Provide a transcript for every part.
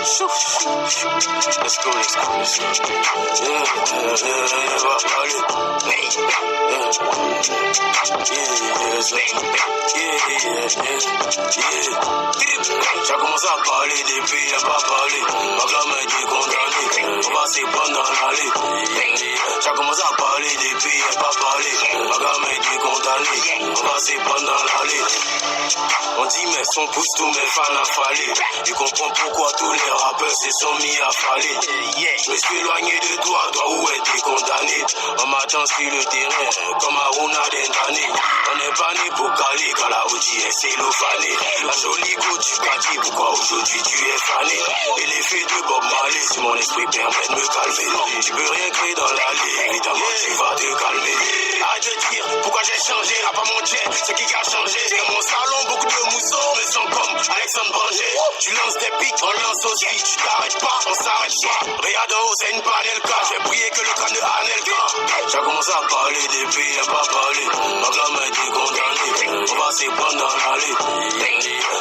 Let's go. Yeah, va parler. J'ai commencé à parler depuis, y'a pas parlé. Ma gamme est condamnée, on va s'y prendre dans l'allée. J'ai commencé à parler depuis, y'a pas parlé. Ma gamme est condamnée, on va s'y prendre dans l'allée. On dit mais son pousse tous mes fans affalés. Tu comprends pourquoi tous les rappeurs se sont mis à faller. Je me suis éloigné de toi où être condamné. On m'attend sur le terrain comme à Runa Dendane. On n'est pas né pour caler quand la OG est cellophanée. La jolie go du quartier, pourquoi aujourd'hui tu es fané. Et l'effet de Bob Marley, si mon esprit permet de me calmer. Tu peux rien créer dans l'allée, évidemment tu vas te calmer. Arrête de dire pourquoi j'ai changé, à pas mon jet, c'est qui a changé. Dans mon salon, beaucoup de mousseaux me sont comme Alexandre Banger. Tu lances des pics, on lance aussi. Tu t'arrêtes pas, on s'arrête pas. Regarde en haut, c'est une panelka. J'ai prié que le crâne de Anelka. J'ai commencé à parler depuis, y'a pas parlé. Ma gamme a été condamnée, on va s'y prendre dans l'allée.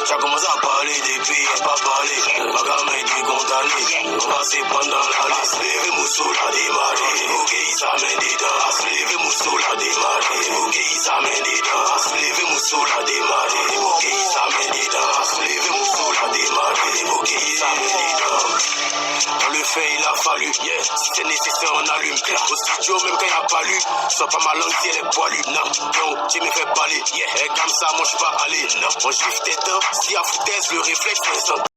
J'ai commencé à parler depuis, y'a pas parlé. Ma gamme a été condamnée, on va s'y prendre dans l'allée. Aslevé Moussou l'a démarré, ok, ça mène des dents. Aslevé Moussou l'a démarré, ok, ça mène des dents. Aslevé Moussou l'a démarré, ok, ça mène des dents. Aslevé Moussou l'a démarré, ok, ça mène des dents. On le fait, il a fallu, yeah. Si c'est nécessaire, on allume. Au studio, même quand il a pas lu, sois pas ma langue si elle est poilue. Non, tu me fais baler, yeah. Et comme ça, moi je pas aller. Non, on gifle tes dents. Si à foutaise, le réflexe est instantané.